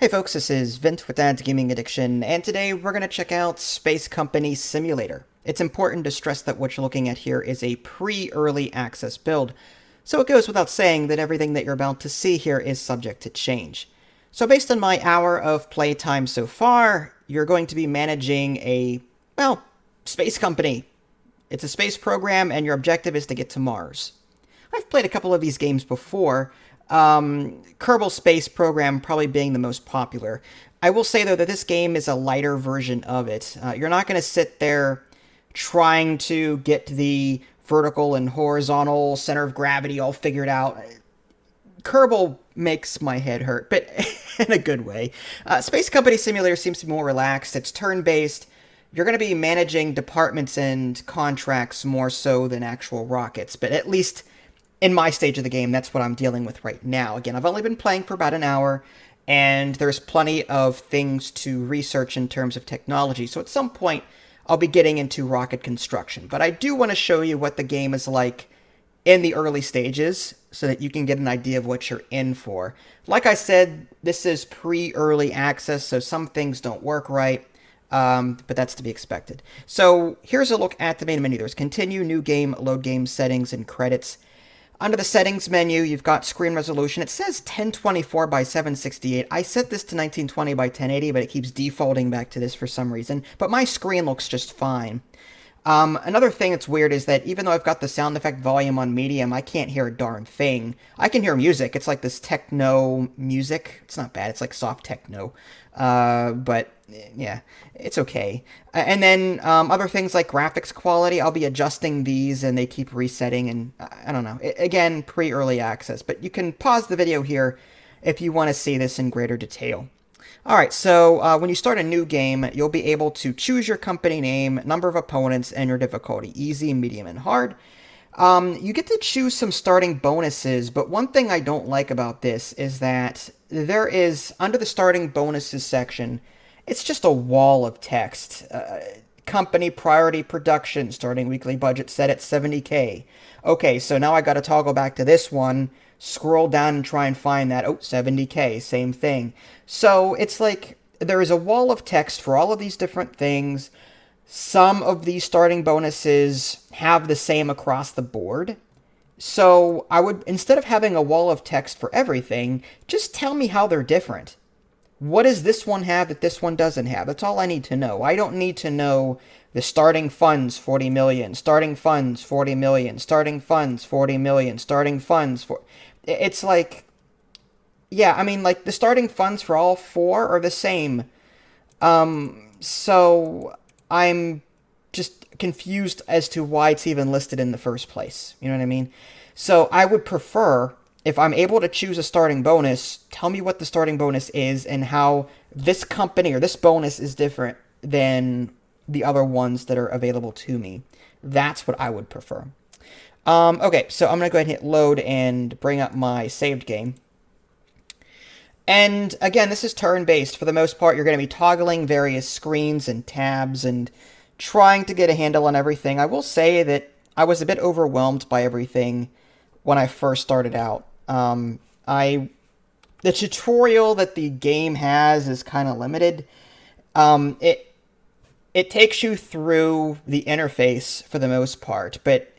Hey folks, this is Vint with Dad's Gaming Addiction, and today we're going to check out Space Company Simulator. It's important to stress that what you're looking at here is a pre-early access build, so it goes without saying that everything that you're about to see here is subject to change. So based on my hour of playtime so far, you're going to be managing a, well, space company. It's a space program, and your objective is to get to Mars. I've played a couple of these games before, Kerbal Space Program probably being the most popular. I will say, though, that this game is a lighter version of it. You're not going to sit there trying to get the vertical and horizontal center of gravity all figured out. Kerbal makes my head hurt, but in a good way. Space Company Simulator seems to be more relaxed. It's turn-based. You're going to be managing departments and contracts more so than actual rockets, but at least in my stage of the game, that's what I'm dealing with right now. Again, I've only been playing for about an hour, and there's plenty of things to research in terms of technology. So at some point, I'll be getting into rocket construction. But I do want to show you what the game is like in the early stages so that you can get an idea of what you're in for. Like I said, this is pre-early access, so some things don't work right. But that's to be expected. So here's a look at the main menu. There's continue, new game, load game settings, and credits. Under the settings menu, you've got screen resolution. It says 1024 by 768. I set this to 1920 by 1080, but it keeps defaulting back to this for some reason. But my screen looks just fine. Another thing that's weird is that even though I've got the sound effect volume on medium, I can't hear a darn thing. I can hear music. It's like this techno music. It's not bad. It's like soft techno. But yeah, it's okay. And then other things like graphics quality, I'll be adjusting these and they keep resetting, and I don't know. Again, pre-early access, but you can pause the video here if you want to see this in greater detail. Alright, so when you start a new game, you'll be able to choose your company name, number of opponents, and your difficulty, easy, medium, and hard. You get to choose some starting bonuses, but one thing I don't like about this is that there is, under the starting bonuses section, it's just a wall of text. Company priority production, starting weekly budget set at 70K. Okay, so now I gotta toggle back to this one, scroll down and try and find that. Oh, 70K, same thing. So it's like there is a wall of text for all of these different things. Some of these starting bonuses have the same across the board. So I would, instead of having a wall of text for everything, just tell me how they're different. What does this one have that this one doesn't have? That's all I need to know. I don't need to know the starting funds 40 million, starting funds 40 million, starting funds 40 million, starting funds for. It's like, yeah, I mean, like the starting funds for all four are the same. So I'm just confused as to why it's even listed in the first place. You know what I mean? So I would prefer, if I'm able to choose a starting bonus, tell me what the starting bonus is and how this company or this bonus is different than the other ones that are available to me. That's what I would prefer. Okay, so I'm going to go ahead and hit load and bring up my saved game. And again, this is turn-based. For the most part, you're going to be toggling various screens and tabs and trying to get a handle on everything. I will say that I was a bit overwhelmed by everything when I first started out. The tutorial that the game has is kind of limited. It takes you through the interface for the most part, but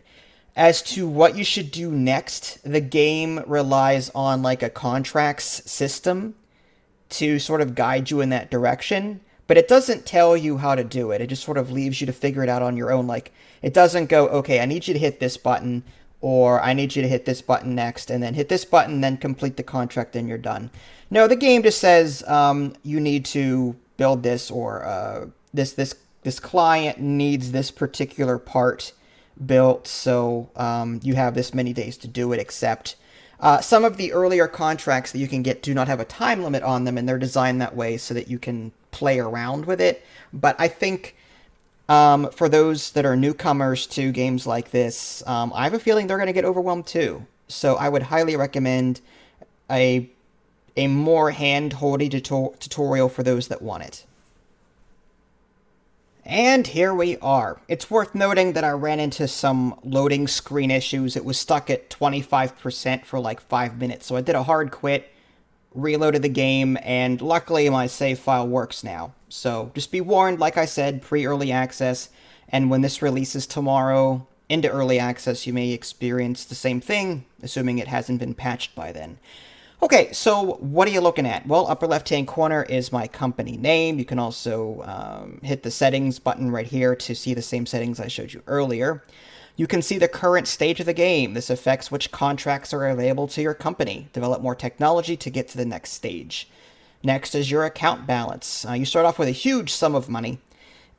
as to what you should do next, the game relies on like a contracts system to sort of guide you in that direction, but it doesn't tell you how to do it. It just sort of leaves you to figure it out on your own. Like, it doesn't go, okay, I need you to hit this button, or I need you to hit this button next, and then hit this button, then complete the contract, and you're done. No, the game just says you need to build this, or this client needs this particular part built, so you have this many days to do it, except some of the earlier contracts that you can get do not have a time limit on them, and they're designed that way so that you can play around with it. But I think for those that are newcomers to games like this, I have a feeling they're going to get overwhelmed too. So I would highly recommend a more hand-holdy tutorial for those that want it. And here we are. It's worth noting that I ran into some loading screen issues. It was stuck at 25% for like 5 minutes, so I did a hard quit, reloaded the game, and luckily my save file works now. So just be warned, like I said, pre-early access, and when this releases tomorrow into early access, you may experience the same thing, assuming it hasn't been patched by then. Okay, so what are you looking at? Well, upper left-hand corner is my company name. You can also hit the settings button right here to see the same settings I showed you earlier. You can see the current stage of the game. This affects which contracts are available to your company. Develop more technology to get to the next stage. Next is your account balance. You start off with a huge sum of money,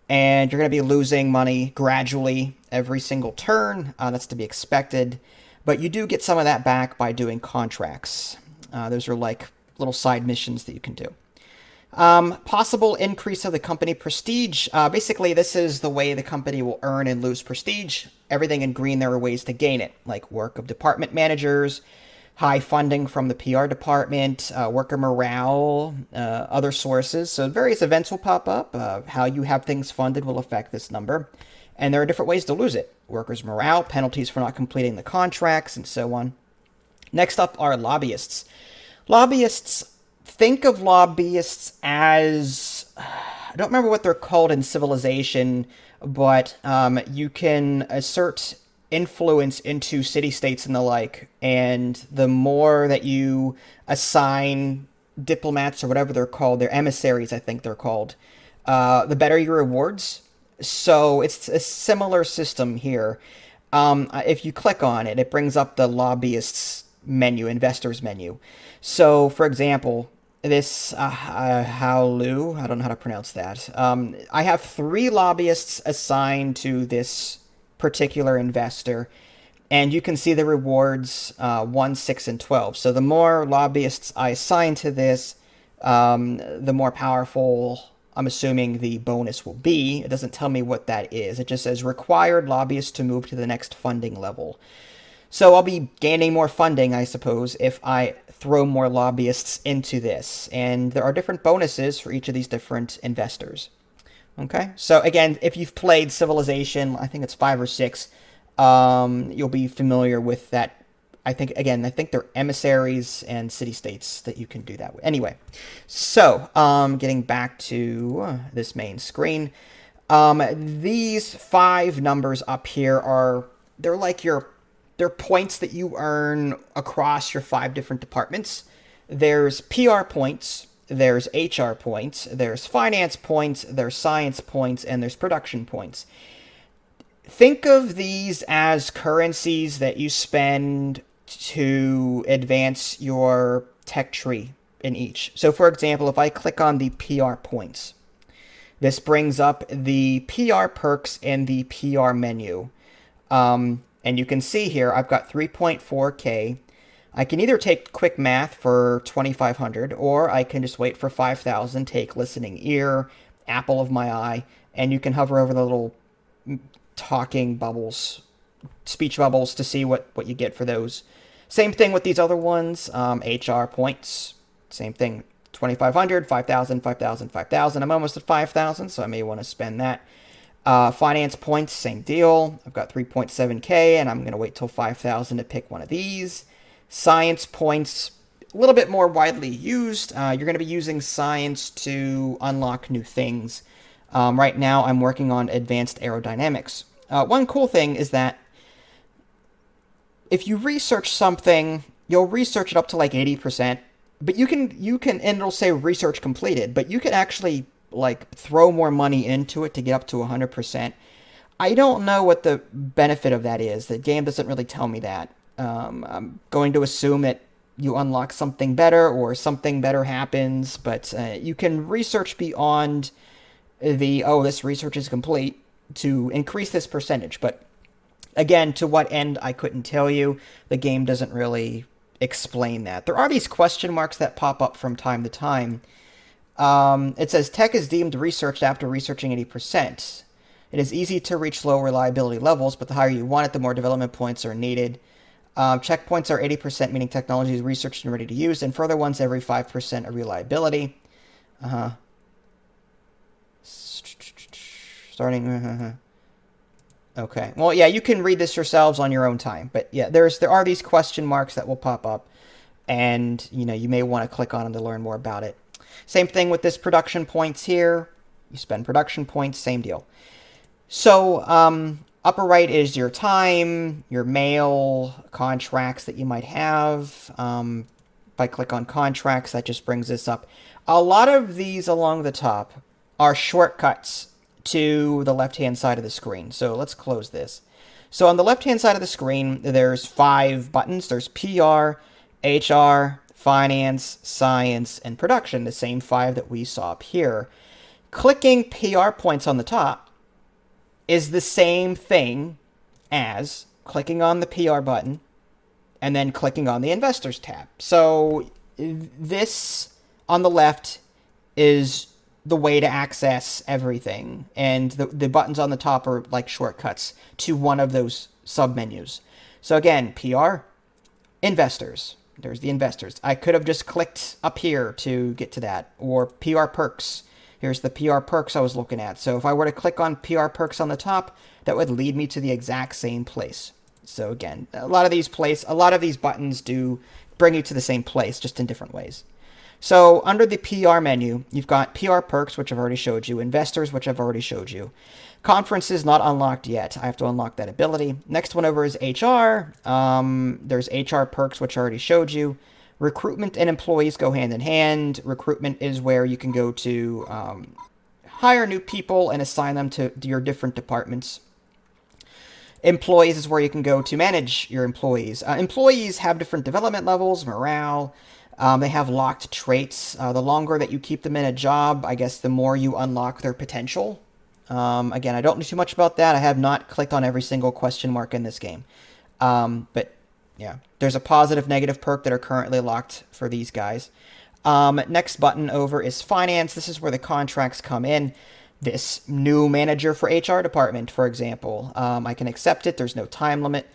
and you're going to be losing money gradually every single turn. That's to be expected, but you do get some of that back by doing contracts. Those are like little side missions that you can do. Possible increase of the company prestige. Basically, this is the way the company will earn and lose prestige. Everything in green, there are ways to gain it, like work of department managers, high funding from the PR department, worker morale, other sources. So various events will pop up. How you have things funded will affect this number. And there are different ways to lose it. Workers' morale, penalties for not completing the contracts, and so on. Next up are lobbyists. Lobbyists, think of lobbyists as, I don't remember what they're called in Civilization, but you can assert influence into city-states and the like, and the more that you assign diplomats or whatever they're called, they're emissaries, I think they're called, the better your rewards. So it's a similar system here. If you click on it, it brings up the lobbyists menu, investors menu. So, for example, this Haolu, I don't know how to pronounce that. I have 3 lobbyists assigned to this particular investor, and you can see the rewards 1, 6, and 12. So the more lobbyists I assign to this, the more powerful I'm assuming the bonus will be. It doesn't tell me what that is. It just says required lobbyists to move to the next funding level. So I'll be gaining more funding, I suppose, if I throw more lobbyists into this. And there are different bonuses for each of these different investors. Okay, so again, if you've played Civilization, I think it's 5 or 6, you'll be familiar with that. I think they're emissaries and city-states that you can do that with. Anyway, so getting back to this main screen, these 5 numbers up here they're points that you earn across your 5 different departments. There's PR points, there's HR points, there's finance points, there's science points, and there's production points. Think of these as currencies that you spend to advance your tech tree in each. So for example, if I click on the PR points, this brings up the PR perks in the PR menu. And you can see here, I've got 3.4K. I can either take quick math for 2,500, or I can just wait for 5,000, take listening ear, apple of my eye, and you can hover over the little talking bubbles, speech bubbles, to see what you get for those. Same thing with these other ones, HR points, same thing, 2,500, 5,000, 5,000, 5,000. I'm almost at 5,000, so I may want to spend that. Finance points, same deal. I've got 3.7K, and I'm going to wait till 5,000 to pick one of these. Science points, a little bit more widely used. You're going to be using science to unlock new things. Right now, I'm working on advanced aerodynamics. One cool thing is that if you research something, you'll research it up to like 80%, but you can, and it'll say research completed, but you can actually like throw more money into it to get up to 100%. I don't know what the benefit of that is. The game doesn't really tell me that. I'm going to assume that you unlock something better or something better happens, but you can research beyond this research is complete to increase this percentage. But again, to what end, I couldn't tell you. The game doesn't really explain that. There are these question marks that pop up from time to time. It says tech is deemed researched after researching 80%. It is easy to reach low reliability levels, but the higher you want it, the more development points are needed. Checkpoints are 80%, meaning technology is researched and ready to use, and further ones every 5% of reliability. Starting. Okay. Well, yeah, you can read this yourselves on your own time, but yeah, there are these question marks that will pop up. and you may want to click on them to learn more about it. Same thing with this production points here. You spend production points, same deal. So upper right is your time, your mail, contracts that you might have. If I click on contracts, that just brings this up. A lot of these along the top are shortcuts to the left-hand side of the screen. So let's close this. So on the left-hand side of the screen, there's 5 buttons. There's PR, HR, Finance, Science, and Production, the same 5 that we saw up here. Clicking PR points on the top is the same thing as clicking on the PR button and then clicking on the Investors tab. So this on the left is the way to access everything, and the buttons on the top are like shortcuts to one of those submenus. So again, PR, Investors. There's the Investors. I could have just clicked up here to get to that, or PR Perks. Here's the PR Perks I was looking at. So if I were to click on PR Perks on the top, that would lead me to the exact same place. So again, a lot of these buttons do bring you to the same place, just in different ways. So under the PR menu, you've got PR Perks, which I've already showed you, Investors, which I've already showed you. Conferences not unlocked yet. I have to unlock that ability. Next one over is HR. There's HR Perks, which I already showed you. Recruitment and employees go hand in hand. Recruitment is where you can go to hire new people and assign them to your different departments. Employees is where you can go to manage your employees. Employees have different development levels, morale. They have locked traits. The longer that you keep them in a job, I guess the more you unlock their potential. Again, I don't know too much about that. I have not clicked on every single question mark in this game. But yeah, there's a positive, negative perk that are currently locked for these guys. Next button over is Finance. This is where the contracts come in. This new manager for HR department, for example. I can accept it. There's no time limit.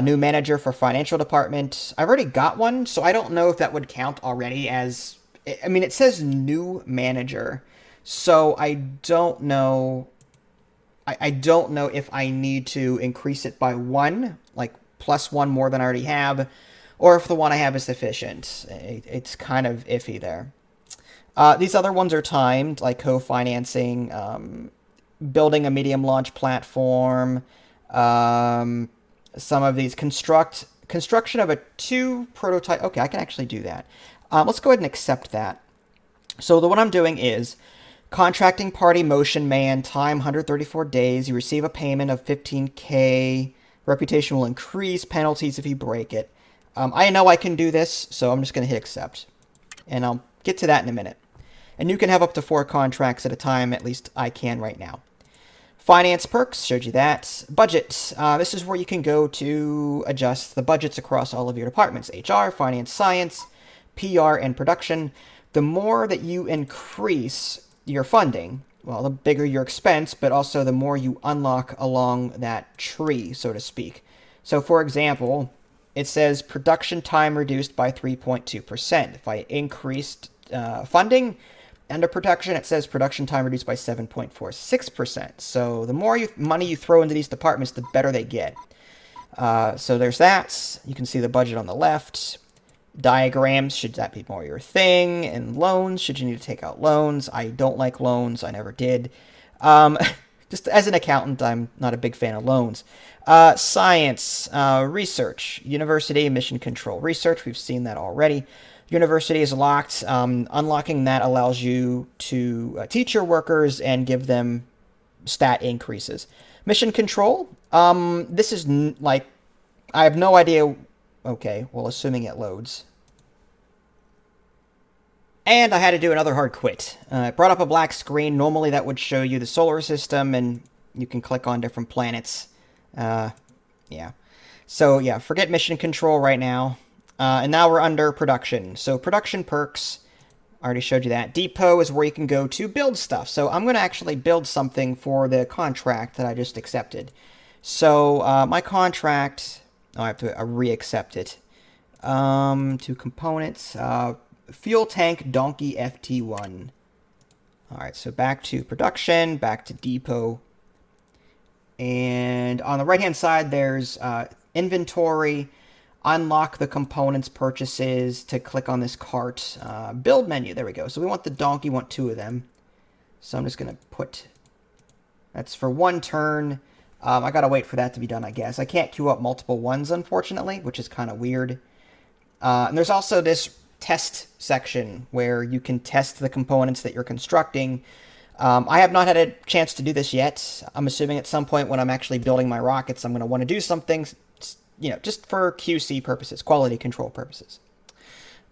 New manager for financial department. I've already got one, so I don't know if that would count already as... I mean, it says new manager, so I don't know... I don't know if I need to increase it by 1, like +1 more than I already have, or if the one I have is sufficient. It's kind of iffy there. These other ones are timed, like co-financing, building a medium launch platform, some of these construction of a 2 prototype. Okay, I can actually do that. Let's go ahead and accept that. So the one I'm doing is contracting party motion man, time 134 days. You receive a payment of 15K. Reputation will increase, penalties if you break it. I know I can do this, so I'm just going to hit accept. And I'll get to that in a minute. And you can have up to 4 contracts at a time, at least I can right now. Finance perks, showed you that. Budget, this is where you can go to adjust the budgets across all of your departments. HR, Finance, Science, PR, and Production. The more that you increase your funding, well, the bigger your expense, but also the more you unlock along that tree, so to speak. So, for example, it says production time reduced by 3.2%. If I increased funding under production, it says production time reduced by 7.46%. So the more money you throw into these departments, the better they get. So there's that. You can see the budget on the left. Diagrams, should that be more your thing? And loans, should you need to take out loans? I don't like loans. I never did. Just as an accountant, I'm not a big fan of loans. Science, research, university, mission control research. We've seen that already. University is locked. Unlocking that allows you to teach your workers and give them stat increases. Mission control, this is like, I have no idea. Okay, well, assuming it loads. And I had to do another hard quit. It brought up a black screen. Normally that would show you the solar system, and you can click on different planets. Yeah. So, yeah, forget mission control right now. And now we're under production. So, production perks, I already showed you that. Depot is where you can go to build stuff. So, I'm going to actually build something for the contract that I just accepted. So, my contract... Oh, I have to re-accept it. 2 components. Fuel tank donkey FT1. Alright, so back to production, back to depot. And on the right-hand side, there's inventory. unlock the components purchases to click on this cart. Build menu, there we go. So we want the donkey, we want 2 of them. So I'm just going to put, that's for 1 turn. I got to wait for that to be done, I guess. I can't queue up multiple ones, unfortunately, which is kind of weird. And there's also this test section where you can test the components that you're constructing. I have not had a chance to do this yet. I'm assuming at some point when I'm actually building my rockets, I'm going to want to do something, just for QC purposes, quality control purposes.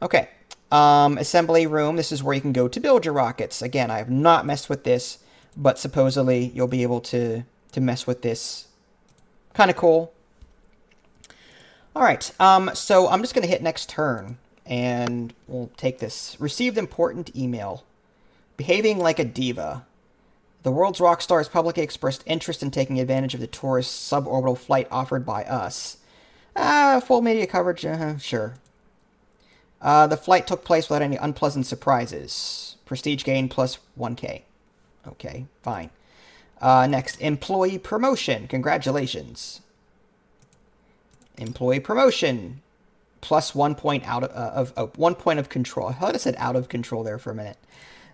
Okay. Assembly room. This is where you can go to build your rockets. Again, I have not messed with this, but supposedly you'll be able to mess with this. Kind of cool. All right. So I'm just going to hit next turn, and we'll take this. Received important email. Behaving like a diva. The world's rock star has publicly expressed interest in taking advantage of the tourist suborbital flight offered by us. Full media coverage, sure. The flight took place without any unpleasant surprises. Prestige gain plus 1K. Okay, fine. Next, employee promotion. Congratulations. Employee promotion. Plus 1 point out of 1 point of control. I thought I said out of control there for a minute.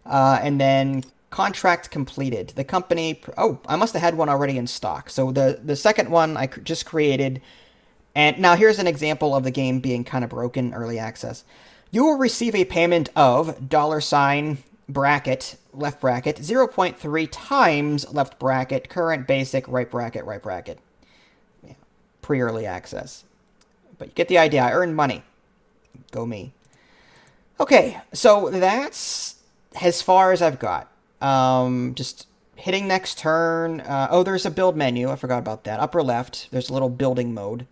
And then contract completed. The company... Oh, I must have had one already in stock. So the second one I just created. And now here's an example of the game being kind of broken, early access. You will receive a payment of $ bracket, left bracket, 0.3 times left bracket, current basic, right bracket, right bracket. Yeah, pre-early access. But you get the idea. I earned money. Go me. Okay, so that's as far as I've got. Just hitting next turn. Oh, there's a build menu. I forgot about that. Upper left, there's a little building mode.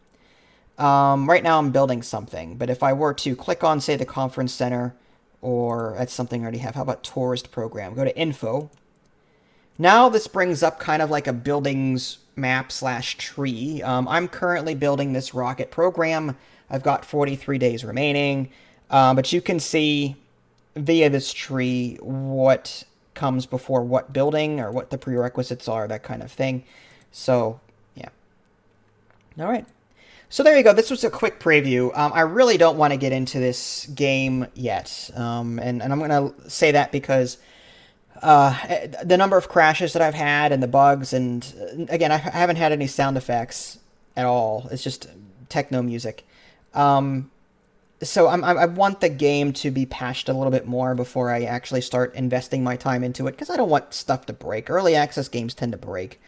Right now I'm building something, but if I were to click on, say, the conference center, or that's something I already have. How about tourist program? Go to info. Now this brings up kind of like a buildings map / tree. I'm currently building this rocket program. I've got 43 days remaining, but you can see via this tree what comes before what building or what the prerequisites are, that kind of thing. So, yeah. All right. So there you go. This was a quick preview. I really don't want to get into this game yet. And I'm going to say that because the number of crashes that I've had and the bugs, and again, I haven't had any sound effects at all. It's just techno music. So I want the game to be patched a little bit more before I actually start investing my time into it, because I don't want stuff to break. Early access games tend to break.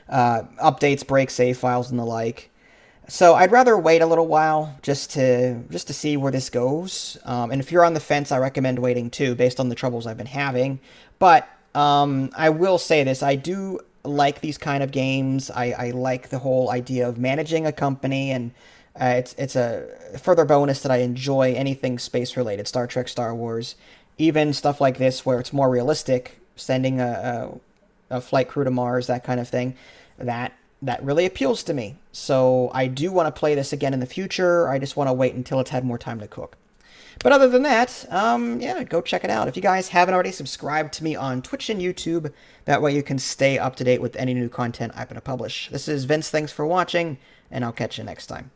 Updates break save files and the like. So I'd rather wait a little while just to see where this goes. And if you're on the fence, I recommend waiting too, based on the troubles I've been having. But I will say this: I do like these kind of games. I like the whole idea of managing a company, and it's a further bonus that I enjoy anything space related, Star Trek, Star Wars, even stuff like this where it's more realistic, sending a flight crew to Mars, that kind of thing. That really appeals to me. So I do want to play this again in the future. I just want to wait until it's had more time to cook. But other than that, yeah, go check it out. If you guys haven't already, subscribed to me on Twitch and YouTube. That way you can stay up to date with any new content I'm going to publish. This is Vince. Thanks for watching, and I'll catch you next time.